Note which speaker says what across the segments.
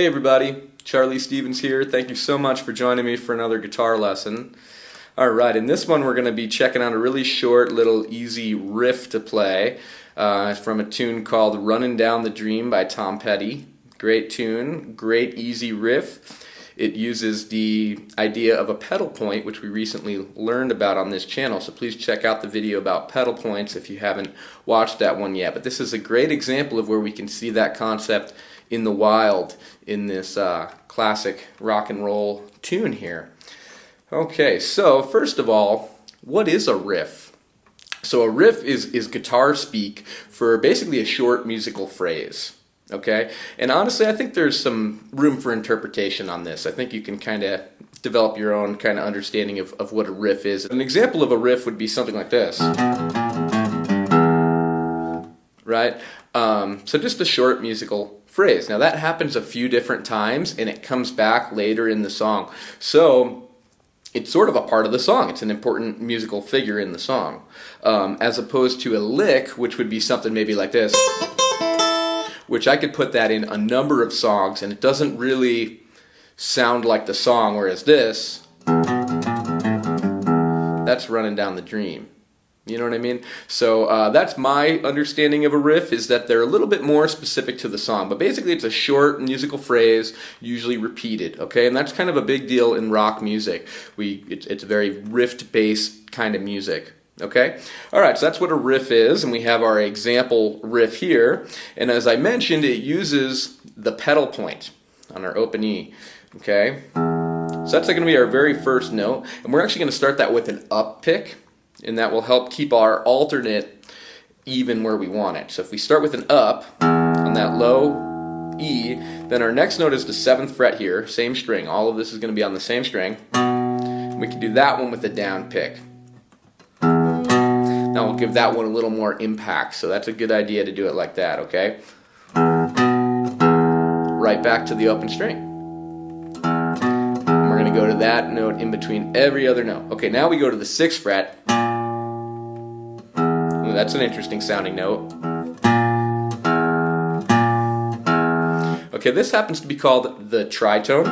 Speaker 1: Hey everybody, Charlie Stevens here. Thank you so much for joining me for another guitar lesson. Alright, in this one we're going to be checking out a really short little easy riff to play from a tune called Runnin' Down the Dream by Tom Petty. Great tune, great easy riff. It uses the idea of a pedal point, which we recently learned about on this channel, so please check out the video about pedal points if you haven't watched that one yet. But this is a great example of where we can see that concept in the wild in this classic rock and roll tune here. Okay, so first of all, what is a riff? So a riff is guitar speak for basically a short musical phrase. Okay, and honestly I think there's some room for interpretation on this. I think you can kind of develop your own kind of understanding of what a riff is. An example of a riff would be something like this. Right? So just a short musical phrase. Now that happens a few different times and it comes back later in the song. So it's sort of a part of the song. It's an important musical figure in the song. As opposed to a lick, which would be something maybe like this, which I could put that in a number of songs and it doesn't really sound like the song, whereas this, that's Running Down the Dream. You know what I mean? So that's my understanding of a riff, is that they're a little bit more specific to the song. But basically it's a short musical phrase, usually repeated, okay? And that's kind of a big deal in rock music. It's very riff-based kind of music. Okay? Alright, so that's what a riff is, and we have our example riff here. And as I mentioned, it uses the pedal point on our open E. Okay? So that's going to be our very first note, and we're actually going to start that with an up pick, and that will help keep our alternate even where we want it. So if we start with an up on that low E, then our next note is the 7th fret here, same string. All of this is going to be on the same string. We can do that one with a down pick. Now we'll give that one a little more impact, so that's a good idea to do it like that, okay? Right back to the open string. And we're going to go to that note in between every other note. Okay, now we go to the 6th fret. Ooh, that's an interesting sounding note. Okay, this happens to be called the tritone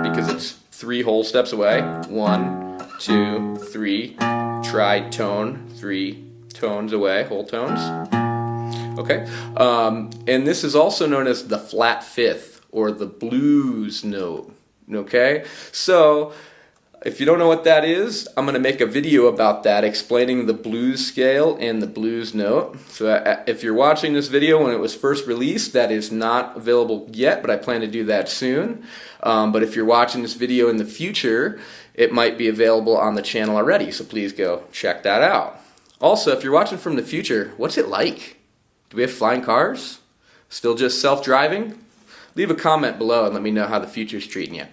Speaker 1: because it's 3 whole steps away. 1, 2, 3, tritone, 3 tones away, whole tones. Okay, and this is also known as the flat 5th or the blues note. Okay, so if you don't know what that is, I'm going to make a video about that explaining the blues scale and the blues note. So if you're watching this video when it was first released, that is not available yet, but I plan to do that soon. But if you're watching this video in the future, it might be available on the channel already, so please go check that out. Also, if you're watching from the future, what's it like? Do we have flying cars? Still just self-driving? Leave a comment below and let me know how the future's treating you.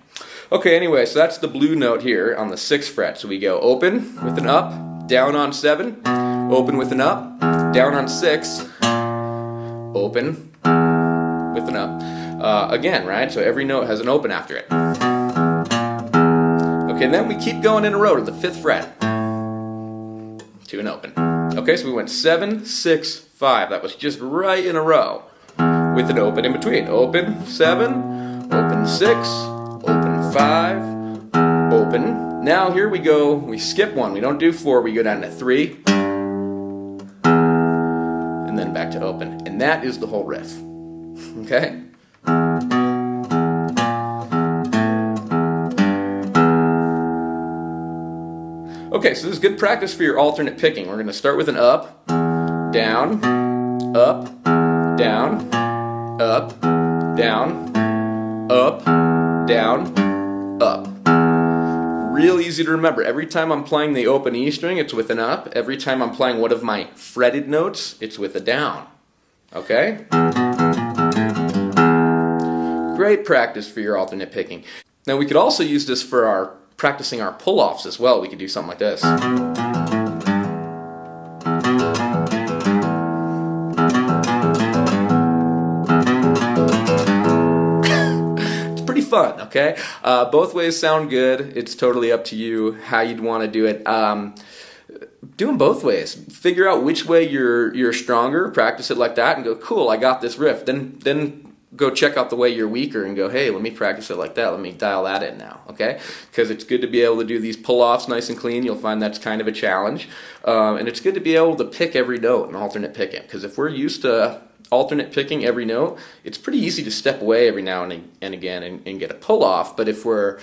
Speaker 1: Okay, anyway, so that's the blue note here on the 6th fret. So we go open with an up, down on 7, open with an up, down on 6, open with an up. Again, right? So every note has an open after it. Okay, and then we keep going in a row to the 5th fret to an open. Okay, so we went 7, 6, 5. That was just right in a row with an open in between. Open 7, open 6, open 5, open. Now here we go, we skip 1. We don't do 4, we go down to 3. And then back to open. And that is the whole riff. Okay? Okay, so this is good practice for your alternate picking. We're going to start with an up, down, up, down, up, down, up, down, up. Real easy to remember. Every time I'm playing the open E string, it's with an up. Every time I'm playing one of my fretted notes, it's with a down. Okay? Great practice for your alternate picking. Now we could also use this for our practicing our pull-offs as well. We could do something like this. It's pretty fun, okay? Both ways sound good. It's totally up to you how you'd want to do it. Do them both ways. Figure out which way you're stronger, practice it like that, and go, cool, I got this riff. Then go check out the way you're weaker and go, hey, let me practice it like that. Let me dial that in now, okay? Because it's good to be able to do these pull-offs nice and clean. You'll find that's kind of a challenge. And it's good to be able to pick every note and alternate pick it. Because if we're used to alternate picking every note, it's pretty easy to step away every now and again and get a pull-off. But if we're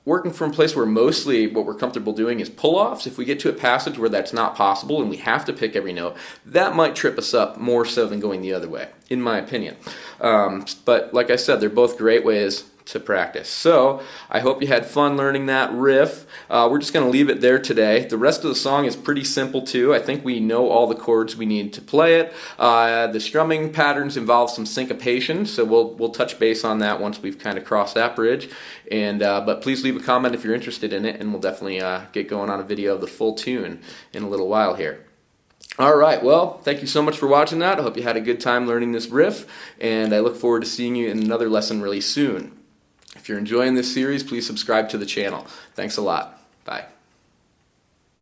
Speaker 1: working from a place where mostly what we're comfortable doing is pull-offs, if we get to a passage where that's not possible and we have to pick every note, that might trip us up more so than going the other way, in my opinion. But like I said, they're both great ways to practice. So I hope you had fun learning that riff. We're just going to leave it there today. The rest of the song is pretty simple too. I think we know all the chords we need to play it. The strumming patterns involve some syncopation, so we'll touch base on that once we've kind of crossed that bridge. And but please leave a comment if you're interested in it, and we'll definitely get going on a video of the full tune in a little while here. All right, well, thank you so much for watching that. I hope you had a good time learning this riff, and I look forward to seeing you in another lesson really soon. If you're enjoying this series, please subscribe to the channel. Thanks a lot. Bye.